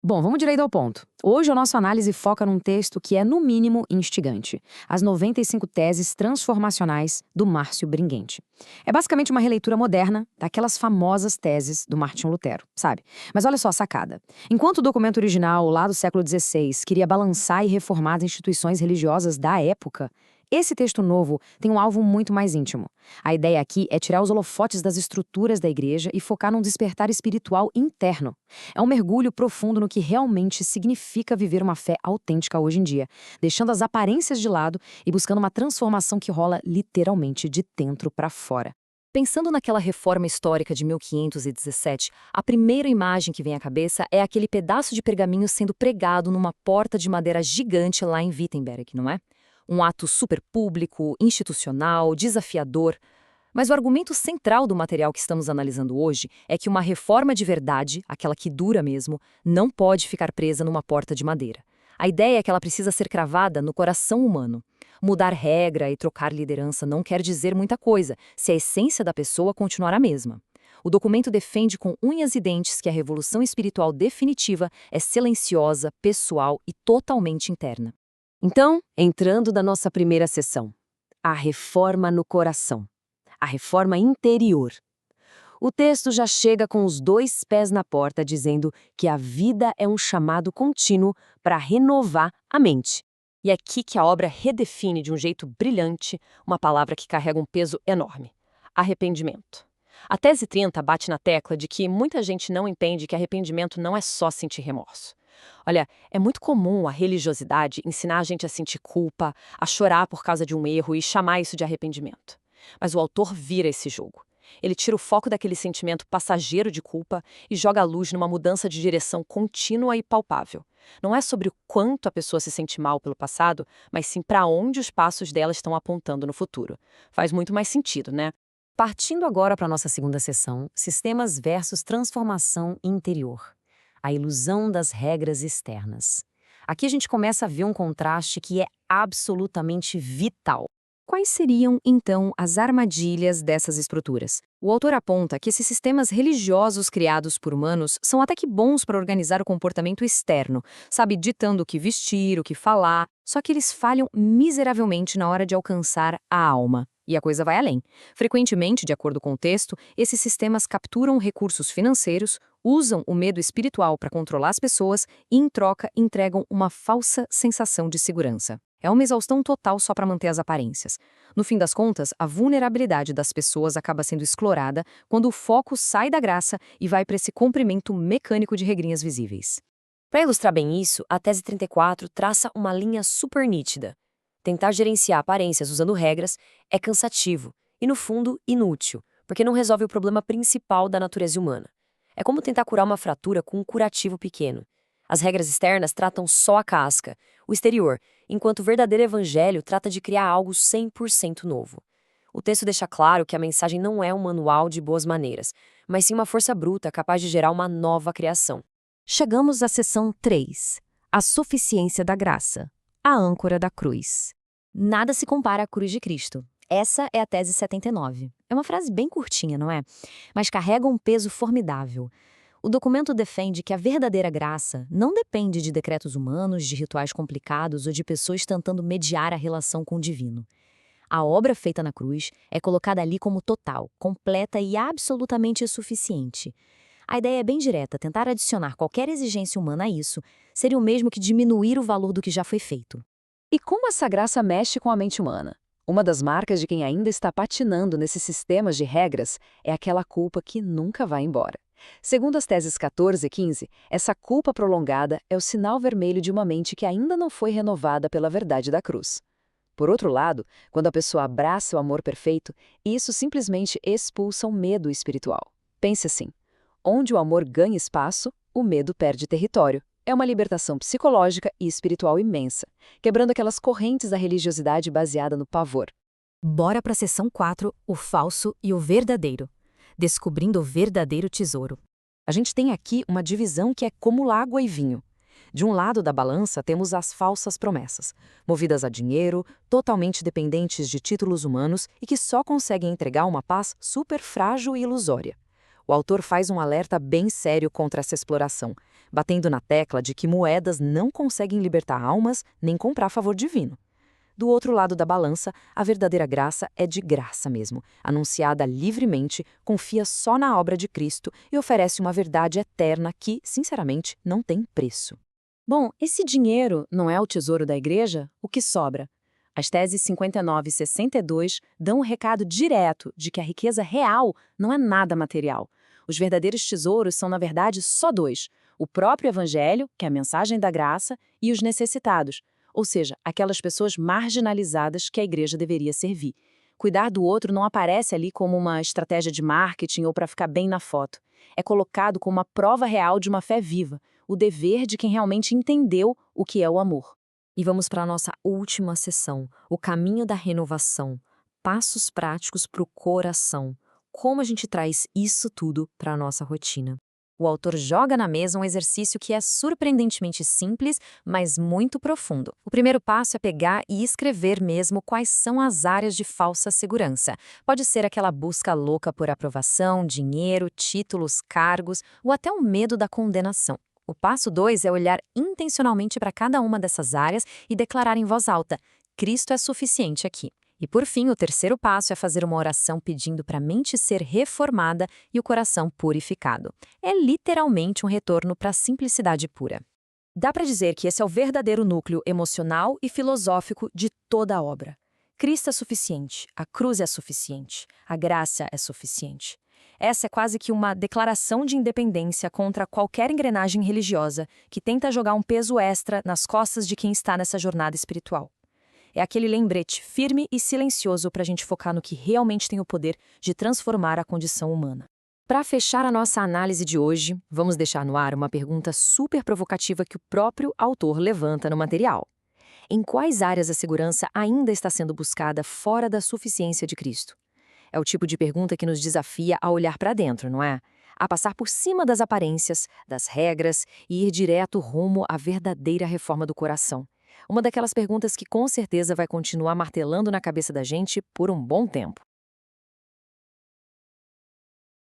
Bom, vamos direito ao ponto. Hoje a nossa análise foca num texto que é, no mínimo, instigante. As 95 teses transformacionais do Márcio Bringuente. É basicamente uma releitura moderna daquelas famosas teses do Martinho Lutero, sabe? Mas olha só a sacada. Enquanto o documento original, lá do século XVI, queria balançar e reformar as instituições religiosas da época, esse texto novo tem um alvo muito mais íntimo. A ideia aqui é tirar os holofotes das estruturas da igreja e focar num despertar espiritual interno. É um mergulho profundo no que realmente significa viver uma fé autêntica hoje em dia, deixando as aparências de lado e buscando uma transformação que rola literalmente de dentro para fora. Pensando naquela reforma histórica de 1517, a primeira imagem que vem à cabeça é aquele pedaço de pergaminho sendo pregado numa porta de madeira gigante lá em Wittenberg, não é? Um ato super público, institucional, desafiador. Mas o argumento central do material que estamos analisando hoje é que uma reforma de verdade, aquela que dura mesmo, não pode ficar presa numa porta de madeira. A ideia é que ela precisa ser cravada no coração humano. Mudar regra e trocar liderança não quer dizer muita coisa, se a essência da pessoa continuar a mesma. O documento defende com unhas e dentes que a revolução espiritual definitiva é silenciosa, pessoal e totalmente interna. Então, entrando na nossa primeira sessão, a reforma no coração, a reforma interior. O texto já chega com os dois pés na porta dizendo que a vida é um chamado contínuo para renovar a mente. E é aqui que a obra redefine de um jeito brilhante uma palavra que carrega um peso enorme: arrependimento. A tese 30 bate na tecla de que muita gente não entende que arrependimento não é só sentir remorso. Olha, é muito comum a religiosidade ensinar a gente a sentir culpa, a chorar por causa de um erro e chamar isso de arrependimento. Mas o autor vira esse jogo. Ele tira o foco daquele sentimento passageiro de culpa e joga a luz numa mudança de direção contínua e palpável. Não é sobre o quanto a pessoa se sente mal pelo passado, mas sim para onde os passos dela estão apontando no futuro. Faz muito mais sentido, né? Partindo agora para a nossa segunda sessão, sistemas versus transformação interior. A ilusão das regras externas. Aqui a gente começa a ver um contraste que é absolutamente vital. Quais seriam, então, as armadilhas dessas estruturas? O autor aponta que esses sistemas religiosos criados por humanos são até que bons para organizar o comportamento externo, sabe, ditando o que vestir, o que falar, só que eles falham miseravelmente na hora de alcançar a alma. E a coisa vai além. Frequentemente, de acordo com o texto, esses sistemas capturam recursos financeiros, usam o medo espiritual para controlar as pessoas e, em troca, entregam uma falsa sensação de segurança. É uma exaustão total só para manter as aparências. No fim das contas, a vulnerabilidade das pessoas acaba sendo explorada quando o foco sai da graça e vai para esse cumprimento mecânico de regrinhas visíveis. Para ilustrar bem isso, a tese 34 traça uma linha super nítida. Tentar gerenciar aparências usando regras é cansativo e, no fundo, inútil, porque não resolve o problema principal da natureza humana. É como tentar curar uma fratura com um curativo pequeno. As regras externas tratam só a casca, o exterior, enquanto o verdadeiro evangelho trata de criar algo 100% novo. O texto deixa claro que a mensagem não é um manual de boas maneiras, mas sim uma força bruta capaz de gerar uma nova criação. Chegamos à seção 3, a suficiência da graça, a âncora da cruz. Nada se compara à cruz de Cristo. Essa é a tese 79. É uma frase bem curtinha, não é? Mas carrega um peso formidável. O documento defende que a verdadeira graça não depende de decretos humanos, de rituais complicados ou de pessoas tentando mediar a relação com o divino. A obra feita na cruz é colocada ali como total, completa e absolutamente suficiente. A ideia é bem direta: tentar adicionar qualquer exigência humana a isso seria o mesmo que diminuir o valor do que já foi feito. E como essa graça mexe com a mente humana? Uma das marcas de quem ainda está patinando nesses sistemas de regras é aquela culpa que nunca vai embora. Segundo as teses 14 e 15, essa culpa prolongada é o sinal vermelho de uma mente que ainda não foi renovada pela verdade da cruz. Por outro lado, quando a pessoa abraça o amor perfeito, isso simplesmente expulsa o medo espiritual. Pense assim: onde o amor ganha espaço, o medo perde território. É uma libertação psicológica e espiritual imensa, quebrando aquelas correntes da religiosidade baseada no pavor. Bora para a seção 4, o falso e o verdadeiro. Descobrindo o verdadeiro tesouro. A gente tem aqui uma divisão que é como água e vinho. De um lado da balança temos as falsas promessas, movidas a dinheiro, totalmente dependentes de títulos humanos e que só conseguem entregar uma paz super frágil e ilusória. O autor faz um alerta bem sério contra essa exploração, batendo na tecla de que moedas não conseguem libertar almas nem comprar favor divino. Do outro lado da balança, a verdadeira graça é de graça mesmo, anunciada livremente, confia só na obra de Cristo e oferece uma verdade eterna que, sinceramente, não tem preço. Bom, esse dinheiro não é o tesouro da igreja? O que sobra? As teses 59 e 62 dão um recado direto de que a riqueza real não é nada material. Os verdadeiros tesouros são, na verdade, só dois: o próprio evangelho, que é a mensagem da graça, e os necessitados, ou seja, aquelas pessoas marginalizadas que a igreja deveria servir. Cuidar do outro não aparece ali como uma estratégia de marketing ou para ficar bem na foto. É colocado como uma prova real de uma fé viva, o dever de quem realmente entendeu o que é o amor. E vamos para a nossa última sessão, o caminho da renovação, passos práticos para o coração. Como a gente traz isso tudo para a nossa rotina? O autor joga na mesa um exercício que é surpreendentemente simples, mas muito profundo. O primeiro passo é pegar e escrever mesmo quais são as áreas de falsa segurança. Pode ser aquela busca louca por aprovação, dinheiro, títulos, cargos, ou até o medo da condenação. O passo 2 é olhar intencionalmente para cada uma dessas áreas e declarar em voz alta: Cristo é suficiente aqui. E por fim, o terceiro passo é fazer uma oração pedindo para a mente ser reformada e o coração purificado. É literalmente um retorno para a simplicidade pura. Dá para dizer que esse é o verdadeiro núcleo emocional e filosófico de toda a obra. Cristo é suficiente, a cruz é suficiente, a graça é suficiente. Essa é quase que uma declaração de independência contra qualquer engrenagem religiosa que tenta jogar um peso extra nas costas de quem está nessa jornada espiritual. É aquele lembrete firme e silencioso para a gente focar no que realmente tem o poder de transformar a condição humana. Para fechar a nossa análise de hoje, vamos deixar no ar uma pergunta super provocativa que o próprio autor levanta no material. Em quais áreas a segurança ainda está sendo buscada fora da suficiência de Cristo? É o tipo de pergunta que nos desafia a olhar para dentro, não é? A passar por cima das aparências, das regras e ir direto rumo à verdadeira reforma do coração. Uma daquelas perguntas que com certeza vai continuar martelando na cabeça da gente por um bom tempo.